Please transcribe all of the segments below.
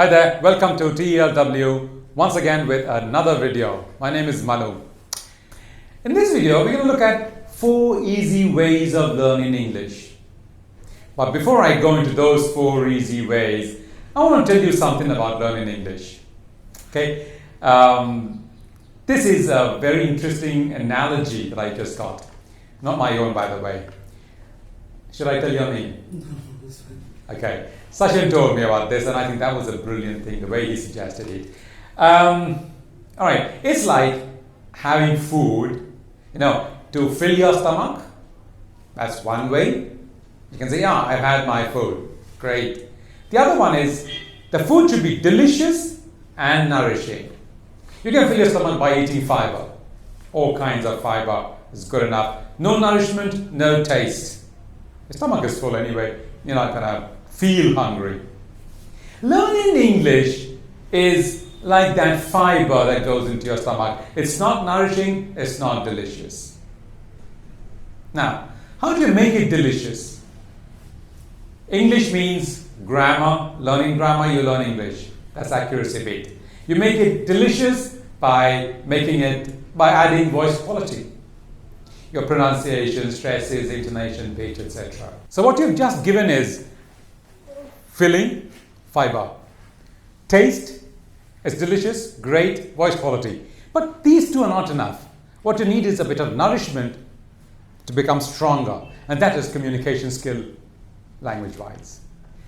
Hi there, welcome to TELW once again with another video. My name is Manu. In this video, we're going to look at 4 easy ways of learning English. But before I go into those 4 easy ways, I want to tell you something about learning English. Okay, this is a very interesting analogy that I just got. Not my own, by the way. Should I tell your name? No, that's fine. Okay, Sachin told me about this and I think that was a brilliant thing, the way he suggested it. Alright, it's like having food, to fill your stomach. That's one way. You can say, yeah, I've had my food. Great. The other one is, the food should be delicious and nourishing. You can fill your stomach by eating fiber. All kinds of fiber is good enough. No nourishment, no taste. Your stomach is full anyway. You're not going to feel hungry. Learning English is like that fiber that goes into your stomach. It's not nourishing, it's not delicious. Now, how do you make it delicious? English means grammar. Learning grammar, you learn English. That's accuracy bit. You make it delicious by adding voice quality. Your pronunciation, stresses, intonation, pitch, etc. So what you've just given is filling, fiber. Taste, it's delicious, great, voice quality. But these two are not enough. What you need is a bit of nourishment to become stronger, and that is communication skill, language-wise.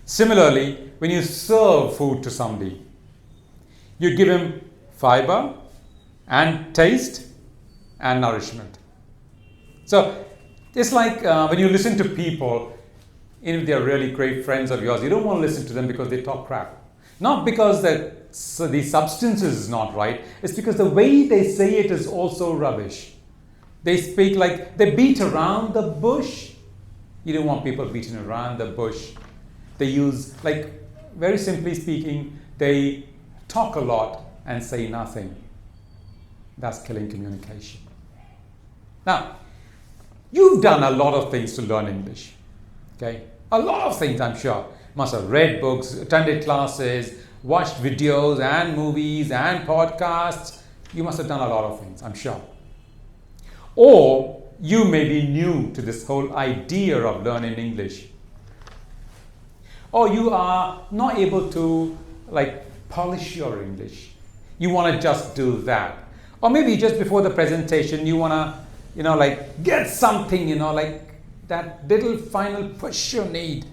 Similarly, when you serve food to somebody, you give him fiber and taste and nourishment. So it's like when you listen to people, even if they're really great friends of yours, you don't want to listen to them because they talk crap. Not because the substance is not right, it's because the way they say it is also rubbish. They speak like they beat around the bush. You don't want people beating around the bush. They use, like, very simply speaking, they talk a lot and say nothing. That's killing communication. Now, you've done a lot of things to learn English. Okay? A lot of things, I'm sure. Must have read books, attended classes, watched videos and movies and podcasts. You must have done a lot of things, I'm sure. Or you may be new to this whole idea of learning English. Or you are not able to, polish your English. You want to just do that. Or maybe just before the presentation, you want to, get something, that little final push you need.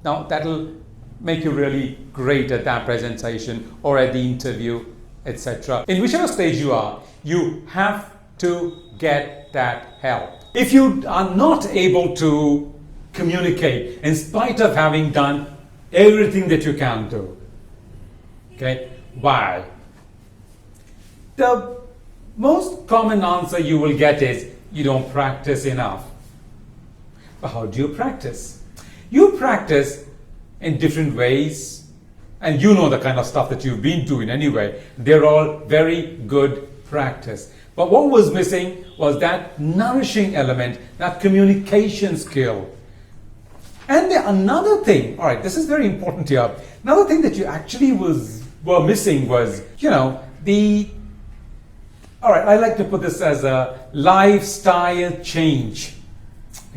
Now, that'll make you really great at that presentation or at the interview, etc. In whichever stage you are, you have to get that help. If you are not able to communicate in spite of having done everything that you can do, okay, why? The most common answer you will get is you don't practice enough. But how do you practice? You practice in different ways, and you know the kind of stuff that you've been doing anyway. They're all very good practice. But what was missing was that nourishing element, that communication skill. And another thing, all right, this is very important here. Another thing that you actually were missing was, all right, I like to put this as a lifestyle change.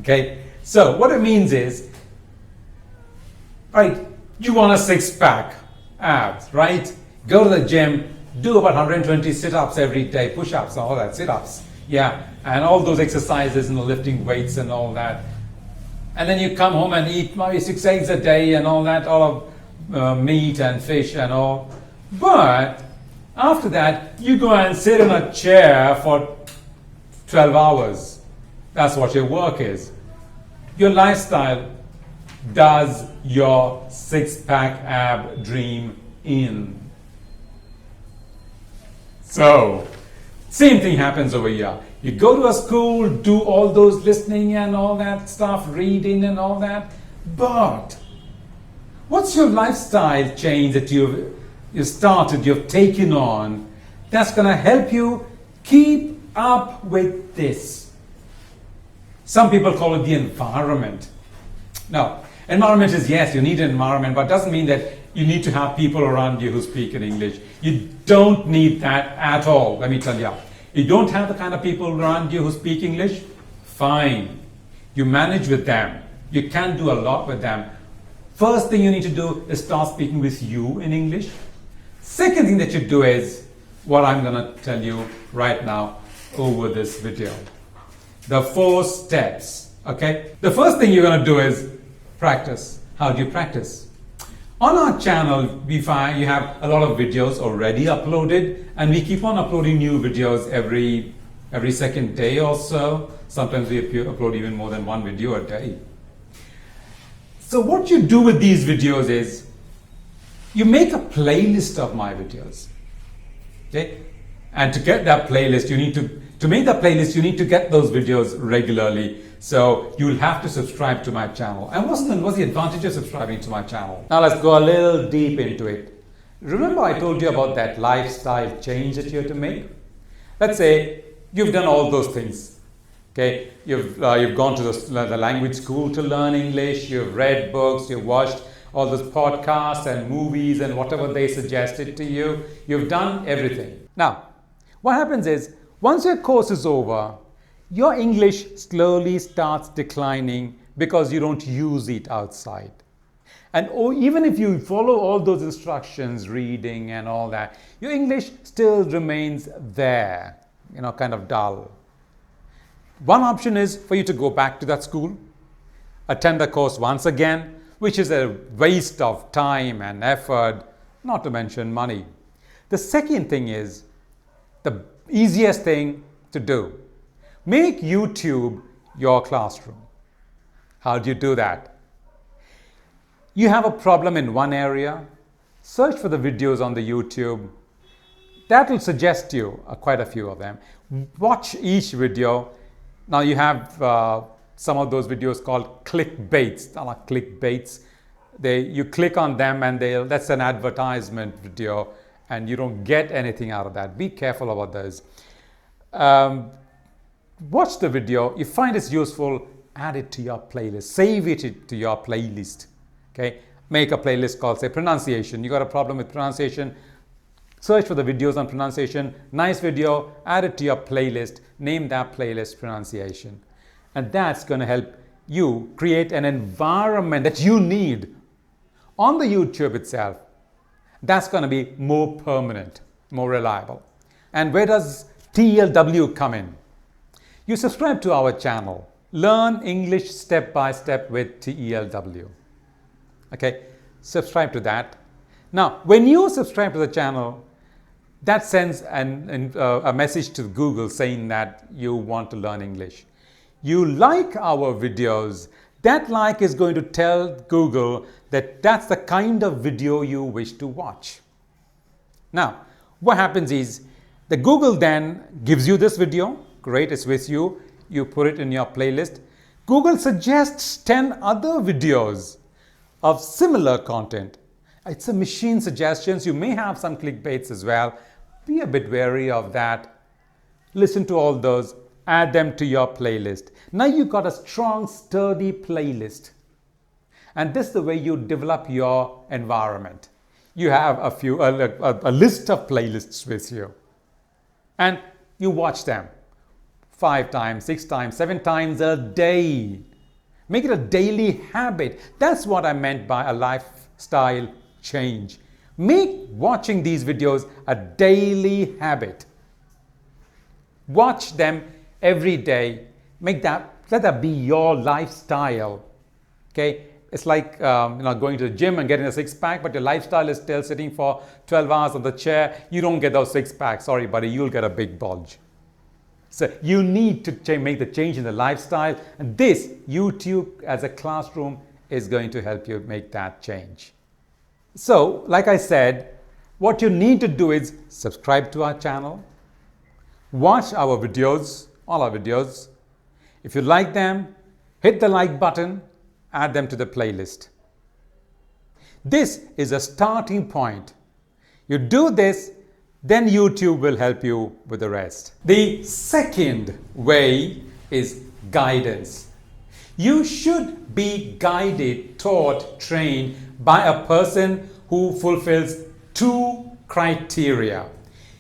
Okay, so what it means is, right, you want a 6-pack abs, right? Go to the gym, do about 120 sit-ups every day, push-ups, all that, sit-ups, yeah, and all those exercises and lifting weights and all that. And then you come home and eat maybe 6 eggs a day and all that, all of meat and fish and all. But after that, you go and sit in a chair for 12 hours. That's what your work is. Your lifestyle does your 6-pack ab dream in. So, same thing happens over here. You go to a school, do all those listening and all that stuff, reading and all that. But what's your lifestyle change that you've taken on, that's going to help you keep up with this? Some people call it the environment. Now, environment is, yes, you need an environment, but it doesn't mean that you need to have people around you who speak in English. You don't need that at all, let me tell you. You don't have the kind of people around you who speak English? Fine. You manage with them. You can do a lot with them. First thing you need to do is start speaking with you in English. Second thing that you do is what I'm going to tell you right now over this video. The 4 steps, okay? The first thing you're going to do is practice. How do you practice? On our channel, we find you have a lot of videos already uploaded, and we keep on uploading new videos every second day or so. Sometimes we upload even more than 1 video a day. So what you do with these videos is you make a playlist of my videos. Okay? And to get that playlist, you need to make that playlist, you need to get those videos regularly. So you'll have to subscribe to my channel. And what's the advantage of subscribing to my channel? Now let's go a little deep into it. Remember I told you about that lifestyle change that you have to make? Let's say you've done all those things. Okay, you've gone to the language school to learn English, you've read books, you've watched all those podcasts and movies and whatever they suggested to you. You've done everything. Now, what happens is, once your course is over, your English slowly starts declining because you don't use it outside. And even if you follow all those instructions, reading and all that, your English still remains there, kind of dull. One option is for you to go back to that school, attend the course once again, which is a waste of time and effort, not to mention money. The second thing is the easiest thing to do. Make YouTube your classroom. How do you do that? You have a problem in one area, search for the videos on the YouTube. That will suggest you quite a few of them. Watch each video. Now you have some of those videos called clickbaits. They're not clickbaits. You click on them and that's an advertisement video and you don't get anything out of that. Be careful about those. Watch the video. You find it's useful, add it to your playlist. Save it to your playlist. Okay? Make a playlist called, say, pronunciation. You got a problem with pronunciation? Search for the videos on pronunciation. Nice video, add it to your playlist. Name that playlist pronunciation. And that's going to help you create an environment that you need on the YouTube itself. That's going to be more permanent, more reliable. And where does TLW come in? You subscribe to our channel. Learn English step by step with TELW. Okay, subscribe to that. Now, when you subscribe to the channel, that sends a message to Google saying that you want to learn English. You like our videos, that like is going to tell Google that that's the kind of video you wish to watch. Now, what happens is the Google then gives you this video. Great, it's with you. You put it in your playlist. Google suggests 10 other videos of similar content. It's a machine suggestions. You may have some clickbaits as well. Be a bit wary of that. Listen to all those. Add them to your playlist. Now you've got a strong, sturdy playlist. And this is the way you develop your environment. You have a list of playlists with you. And you watch them 5 times, 6 times, 7 times a day. Make it a daily habit. That's what I meant by a lifestyle change. Make watching these videos a daily habit. Watch them every day. Let that be your lifestyle. Okay? It's like going to the gym and getting a 6-pack, but your lifestyle is still sitting for 12 hours on the chair. You don't get those 6-packs. Sorry, buddy, you'll get a big bulge. So you need to make the change in the lifestyle, and this YouTube as a classroom is going to help you make that change. So, like I said, what you need to do is subscribe to our channel, watch our videos, all our videos. If you like them, hit the like button, add them to the playlist. This is a starting point. You do this, then YouTube will help you with the rest. The second way is guidance. You should be guided, taught, trained by a person who fulfills two criteria.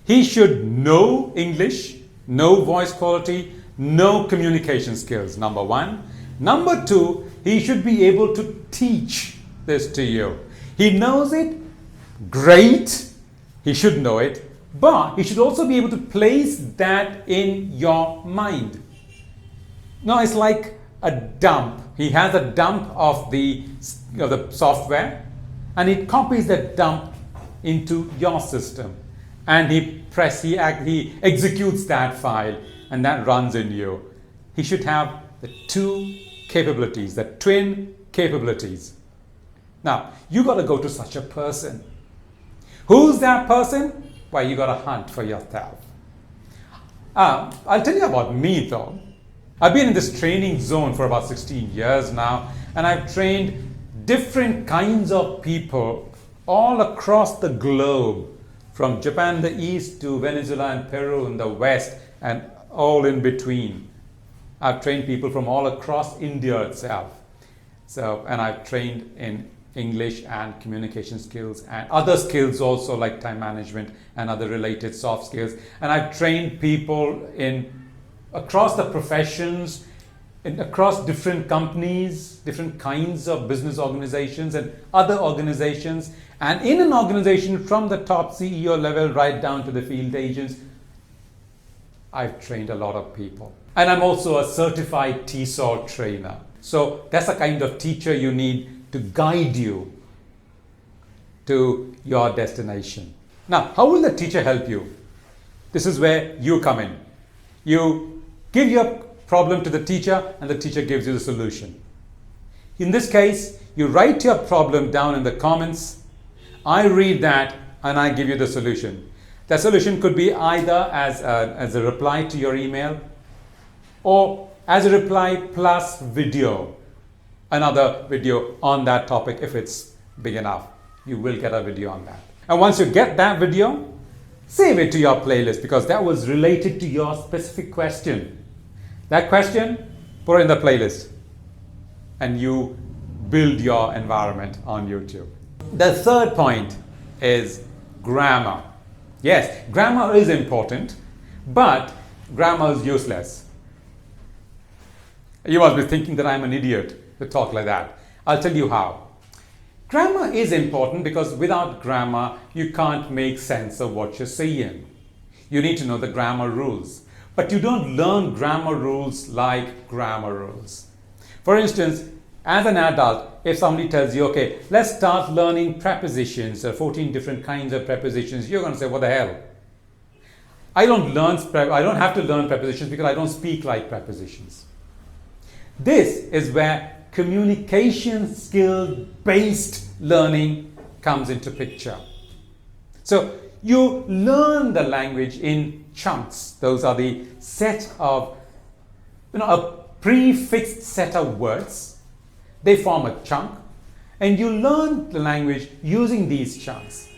He should know English, know voice quality, know communication skills, number one. Number two, he should be able to teach this to you. He knows it, great, he should know it, but he should also be able to place that in your mind. No, it's like a dump. He has a dump of the software, and he copies that dump into your system, and he executes that file, and that runs in you. He should have the two capabilities, the twin capabilities. Now, you got to go to such a person. Who's that person? Well, you got to hunt for yourself. I'll tell you about me though. I've been in this training zone for about 16 years now, and I've trained different kinds of people all across the globe, from Japan in the east to Venezuela and Peru in the west, and all in between. I've trained people from all across India itself. And I've trained in English and communication skills and other skills also, like time management and other related soft skills. And I've trained people across the professions, across different companies, different kinds of business organizations and other organizations. And in an organization, from the top CEO level right down to the field agents, I've trained a lot of people. And I'm also a certified TESOL trainer. So that's the kind of teacher you need to guide you to your destination. Now, how will the teacher help you? This is where you come in. You give your problem to the teacher, and the teacher gives you the solution. In this case, you write your problem down in the comments. I read that and I give you the solution. The solution could be either as a reply to your email, or as a reply plus video, another video on that topic if it's big enough. You will get a video on that. And once you get that video, save it to your playlist, because that was related to your specific question. That question, put it in the playlist, and you build your environment on YouTube. The third point is grammar. Yes, grammar is important, but grammar is useless. You must be thinking that I'm an idiot to talk like that. I'll tell you how. Grammar is important because without grammar, you can't make sense of what you're saying. You need to know the grammar rules. But you don't learn grammar rules like grammar rules. For instance, as an adult, if somebody tells you, okay, let's start learning prepositions, 14 different kinds of prepositions, you're going to say, what the hell? I don't have to learn prepositions because I don't speak like prepositions. This is where communication skill-based learning comes into picture. So you learn the language in chunks. Those are the set of, a prefixed set of words. They form a chunk, and you learn the language using these chunks,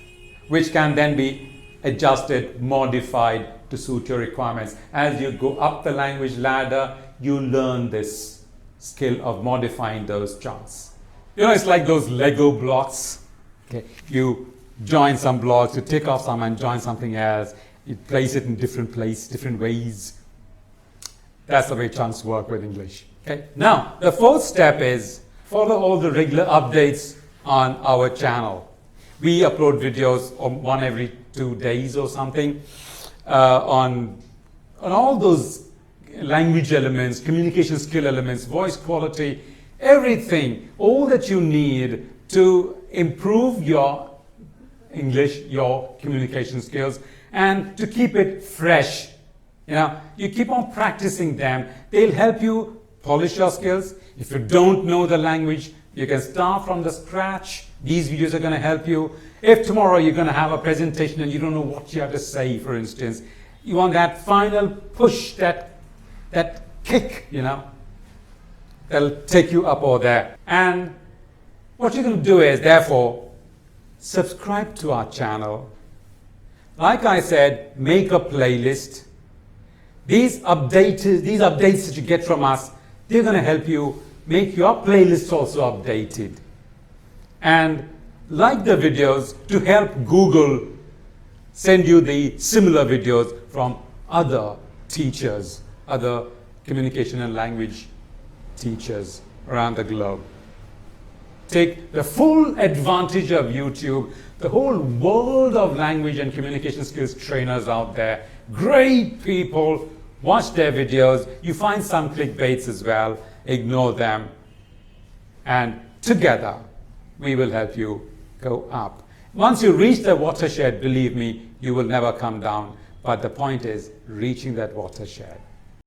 which can then be adjusted, modified to suit your requirements. As you go up the language ladder, you learn this skill of modifying those chunks. It's like those Lego blocks. Okay, you join some blocks, you take off some and join something else. You place it in different places, different ways. That's the way chunks work with English. Okay. Now, the fourth step is follow all the regular updates on our channel. We upload videos one every 2 days or something on all those language elements, communication skill elements, voice quality, everything, all that you need to improve your English, your communication skills, and to keep it fresh. You keep on practicing them. They'll help you polish your skills. If you don't know the language, you can start from the scratch. These videos are going to help you. If tomorrow you're going to have a presentation and you don't know what you have to say, for instance, you want that final push, that kick, that'll take you up or there. And what you're going to do is, therefore, subscribe to our channel. Like I said, make a playlist. These updates that you get from us, they're going to help you make your playlist also updated. And like the videos to help Google send you the similar videos from other teachers, other communication and language teachers around the globe. Take the full advantage of YouTube, the whole world of language and communication skills trainers out there, great people, watch their videos. You find some clickbaits as well, ignore them, and together we will help you go up. Once you reach the watershed, believe me, you will never come down. But the point is reaching that watershed.